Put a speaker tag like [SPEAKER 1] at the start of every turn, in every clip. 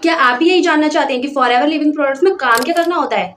[SPEAKER 1] क्या आप भी यही जानना चाहते हैं कि फॉरएवर लिविंग प्रोडक्ट्स में काम क्या करना होता है?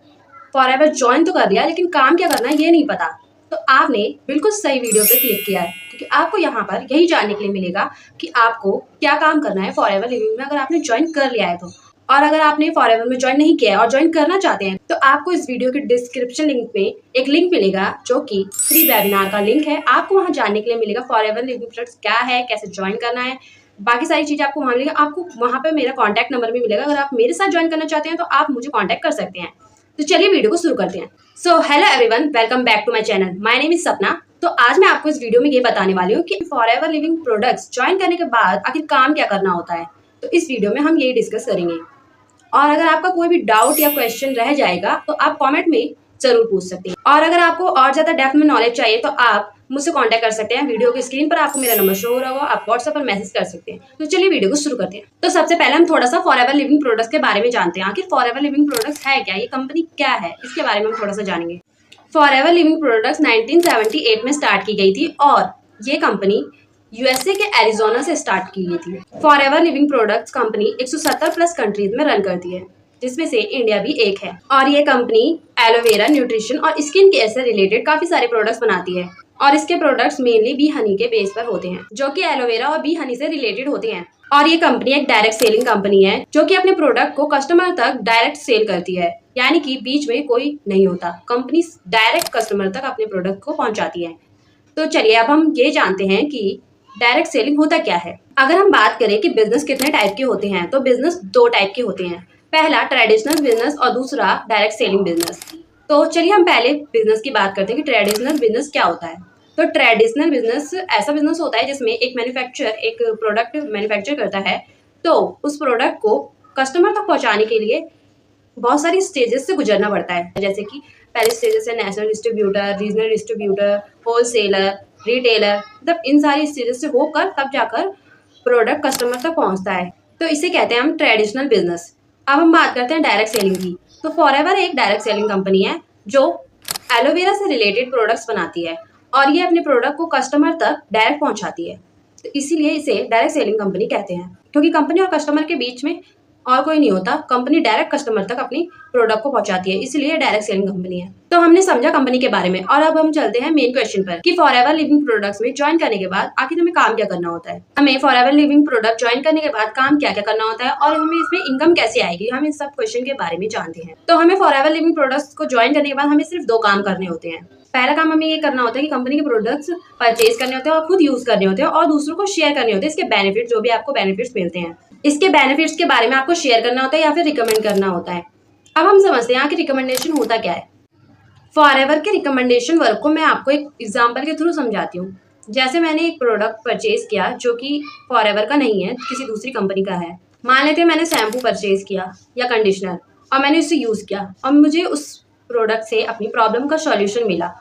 [SPEAKER 1] फॉरएवर ज्वाइन तो कर लिया लेकिन काम क्या करना है ये नहीं पता। तो आपने बिल्कुल सही वीडियो पे क्लिक किया है क्योंकि आपको यहाँ पर यही जानने के लिए मिलेगा कि आपको क्या काम करना है फॉरएवर लिविंग में अगर आपने ज्वाइन कर लिया है तो। और अगर आपने फॉरएवर में ज्वाइन नहीं किया है और ज्वाइन करना चाहते हैं तो आपको इस वीडियो के डिस्क्रिप्शन लिंक में एक लिंक मिलेगा जो कि फ्री वेबिनार का लिंक है। आपको वहाँ जानने के लिए मिलेगा फॉरएवर लिविंग प्रोडक्ट्स क्या है, कैसे ज्वाइन करना है, बाकी सारी चीजें आपको वहाँ मिलेगा। आपको वहाँ पे मेरा कॉन्टैक्ट नंबर भी मिलेगा। अगर आप मेरे साथ ज्वाइन करना चाहते हैं तो आप मुझे कॉन्टैक्ट कर सकते हैं। तो चलिए वीडियो को शुरू करते हैं। So hello everyone, welcome back to my channel. My name is Sapna. तो आज मैं आपको इस वीडियो में ये बताने वाली हूँ कि फॉरएवर लिविंग प्रोडक्ट्स ज्वाइन करने के बाद आखिर काम क्या करना होता है। तो इस वीडियो में हम यही डिस्कस करेंगे। और अगर आपका कोई भी डाउट या क्वेश्चन रह जाएगा तो आप कमेंट में जरूर पूछ सकते हैं। और अगर आपको और ज्यादा डेप्थ में नॉलेज चाहिए तो आप मुझसे कांटेक्ट कर सकते हैं। वीडियो की स्क्रीन पर आपको मेरा नंबर शो हो रहा होगा, आप व्हाट्सएप पर मैसेज कर सकते हैं। तो चलिए वीडियो को शुरू करते हैं। तो सबसे पहले हम थोड़ा सा फॉरएवर लिविंग प्रोडक्ट्स के बारे में जानते हैं। आखिर फॉरएवर लिविंग प्रोडक्ट्स है क्या, ये कंपनी क्या है, इसके बारे में हम थोड़ा सा जानेंगे। फॉरएवर लिविंग प्रोडक्ट्स 1978 में स्टार्ट की गई थी और ये कंपनी यूएसए के एरिजोना से स्टार्ट की गई थी। Forever living products company 170 plus countries में रन करती है जिसमें से इंडिया भी एक है। और ये कंपनी एलोवेरा, न्यूट्रिशन और स्किन केयर से रिलेटेड काफी सारे प्रोडक्ट्स बनाती है और इसके प्रोडक्ट्स मेनली बी हनी के बेस पर होते हैं जो कि एलोवेरा और बी हनी से रिलेटेड होते हैं। और ये कंपनी एक डायरेक्ट सेलिंग कंपनी है जो कि अपने प्रोडक्ट को कस्टमर तक डायरेक्ट सेल करती है, यानी कि बीच में कोई नहीं होता। कंपनी डायरेक्ट कस्टमर तक अपने प्रोडक्ट को पहुंचाती है। तो चलिए अब हम ये जानते हैं कि डायरेक्ट सेलिंग होता क्या है। अगर हम बात करें कि बिजनेस कितने टाइप के होते हैं तो बिजनेस दो टाइप के होते हैं। पहला ट्रेडिशनल बिजनेस और दूसरा डायरेक्ट सेलिंग बिजनेस। तो चलिए हम पहले बिजनेस की बात करते हैं कि ट्रेडिशनल बिजनेस क्या होता है। तो ट्रेडिशनल बिजनेस ऐसा बिजनेस होता है जिसमें एक मैन्युफैक्चरर एक प्रोडक्ट मैन्युफैक्चर करता है तो उस प्रोडक्ट को कस्टमर तक पहुंचाने के लिए बहुत सारी स्टेजेस से गुजरना पड़ता है। जैसे कि पहले स्टेजेस है national distributor, regional distributor, wholesaler, retailer, मतलब इन सारी स्टेजेस से होकर तब जाकर प्रोडक्ट कस्टमर तक पहुंचता है। तो इसे कहते हैं हम ट्रेडिशनल बिजनेस। अब हम बात करते हैं डायरेक्ट सेलिंग की। तो फॉरएवर एक डायरेक्ट सेलिंग कंपनी है जो एलोवेरा से रिलेटेड प्रोडक्ट्स बनाती है और ये अपने प्रोडक्ट को कस्टमर तक डायरेक्ट पहुंचाती है। तो इसीलिए इसे डायरेक्ट सेलिंग कंपनी कहते हैं क्योंकि कंपनी और कस्टमर के बीच में और कोई नहीं होता। कंपनी डायरेक्ट कस्टमर तक अपनी प्रोडक्ट को पहुंचाती है, इसलिए डायरेक्ट सेलिंग कंपनी है। तो हमने समझा कंपनी के बारे में और अब हम चलते हैं मेन क्वेश्चन पर कि फॉरएवर लिविंग प्रोडक्ट्स में ज्वाइन करने के बाद आखिर हमें काम क्या करना होता है। हमें फॉरएवर लिविंग प्रोडक्ट ज्वाइन करने के बाद काम क्या क्या करना होता है और हमें इसमें इनकम कैसे आएगी, हम इन सब क्वेश्चन के बारे में जानते हैं। तो हमें फॉरएवर लिविंग प्रोडक्ट्स को ज्वाइन करने के बाद हमें सिर्फ दो काम करने होते हैं। पहला काम हमें ये करना होता है कि कंपनी के प्रोडक्ट्स परचेज करने होते हैं और खुद यूज करने होते हैं और दूसरों को शेयर करने होते हैं। इसके बेनिफिट जो भी आपको बेनिफिट्स मिलते हैं, इसके बेनिफिट्स के बारे में आपको शेयर करना होता है या फिर रिकमेंड करना होता है। अब हम समझते हैं कि रिकमेंडेशन होता क्या है। फॉरएवर के रिकमेंडेशन वर्क को मैं आपको एक एग्जांपल के थ्रू समझाती हूँ। जैसे मैंने एक प्रोडक्ट परचेज किया जो कि फॉरएवर का नहीं है, किसी दूसरी कंपनी का है। मान लेते हैं मैंने शैम्पू परचेज किया या कंडीशनर और मैंने उसे यूज किया और मुझे उस प्रोडक्ट से अपनी प्रॉब्लम का सॉल्यूशन मिला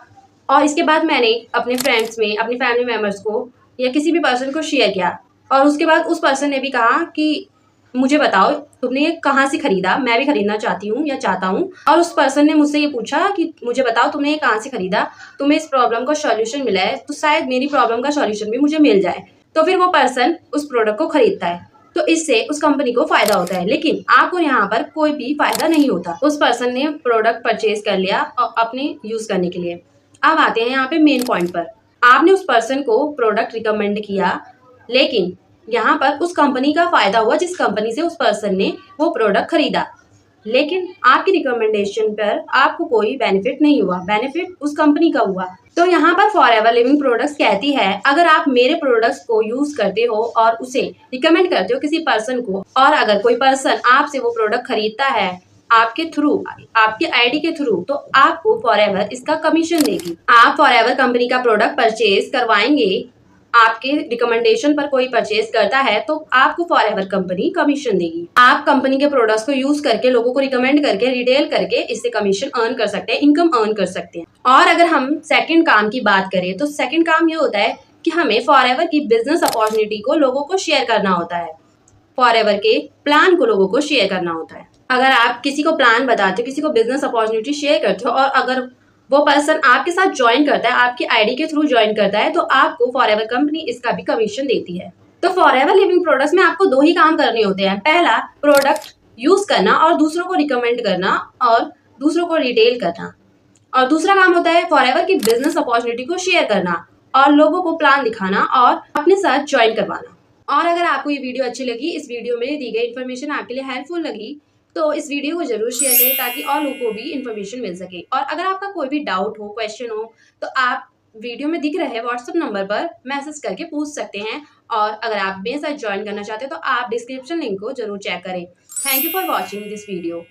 [SPEAKER 1] और इसके बाद मैंने अपने फ्रेंड्स में, अपने फैमिली मेम्बर्स को या किसी भी पर्सन को शेयर किया और उसके बाद उस पर्सन ने भी कहा कि मुझे बताओ तुमने ये कहाँ से खरीदा, मैं भी खरीदना चाहती हूँ या चाहता हूँ। और उस पर्सन ने मुझसे ये पूछा कि मुझे बताओ तुमने ये कहाँ से खरीदा, तुम्हें इस प्रॉब्लम का सॉल्यूशन मिला है तो शायद मेरी प्रॉब्लम का सॉल्यूशन भी मुझे मिल जाए। तो फिर वो पर्सन उस प्रोडक्ट को खरीदता है तो इससे उस कंपनी को फायदा होता है, लेकिन आपको यहाँ पर कोई भी फायदा नहीं होता। उस पर्सन ने प्रोडक्ट परचेज कर लिया और अपने यूज करने के लिए। अब आते हैं यहाँ पे मेन पॉइंट पर। आपने उस पर्सन को प्रोडक्ट रिकमेंड किया लेकिन यहाँ पर उस कंपनी का फायदा हुआ जिस कंपनी से उस पर्सन ने वो प्रोडक्ट खरीदा, लेकिन आपकी रिकमेंडेशन पर आपको कोई बेनिफिट नहीं हुआ, बेनिफिट उस कंपनी का हुआ। तो यहाँ पर फॉरएवर लिविंग प्रोडक्ट्स कहती है अगर आप मेरे प्रोडक्ट्स को यूज करते हो और उसे रिकमेंड करते हो किसी पर्सन को और अगर कोई पर्सन आपसे वो प्रोडक्ट खरीदता है आपके थ्रू, आपके आईडी के थ्रू, तो आपको फॉरएवर इसका कमीशन देगी। आप फॉरएवर कंपनी का प्रोडक्ट परचेज करवाएंगे, आपके रिकमेंडेशन पर कोई परचेज करता है तो आपको फॉरएवर कंपनी कमीशन देगी। आप कंपनी के प्रोडक्ट्स को यूज करके, लोगों को रिकमेंड करके, रिटेल करके इससे कमीशन अर्न कर सकते हैं, इनकम अर्न कर सकते हैं। और अगर हम सेकंड काम की बात करें तो सेकंड काम ये होता है कि हमें फॉरएवर की बिजनेस अपॉर्चुनिटी को लोगों को शेयर करना होता है, फॉरएवर के प्लान को लोगों को शेयर करना होता है। अगर आप किसी को प्लान बताते हो, किसी को बिजनेस अपॉर्चुनिटी शेयर करते हो और अगर वो पर्सन आपके साथ ज्वाइन करता है, आपकी आईडी के थ्रू ज्वाइन करता है तो आपको फॉरएवर कंपनी इसका भी कमीशन देती है। तो फॉरएवर लिविंग प्रोडक्ट्स में आपको दो ही काम करने होते हैं। पहला, प्रोडक्ट यूज़ करना और दूसरों को रिकमेंड करना और दूसरों को रिटेल करना। और दूसरा काम होता है फॉरएवर की बिजनेस अपॉर्चुनिटी को शेयर करना और लोगों को प्लान दिखाना और अपने साथ ज्वाइन करवाना। और अगर आपको ये वीडियो अच्छी लगी, इस वीडियो में दी गई इन्फॉर्मेशन आपके लिए हेल्पफुल लगी, तो इस वीडियो को जरूर शेयर करें ताकि और लोगों को भी इन्फॉर्मेशन मिल सके। और अगर आपका कोई भी डाउट हो, क्वेश्चन हो, तो आप वीडियो में दिख रहे व्हाट्सएप नंबर पर मैसेज करके पूछ सकते हैं। और अगर आप मेरे साथ ज्वाइन करना चाहते हैं तो आप डिस्क्रिप्शन लिंक को जरूर चेक करें। Thank you for watching this video.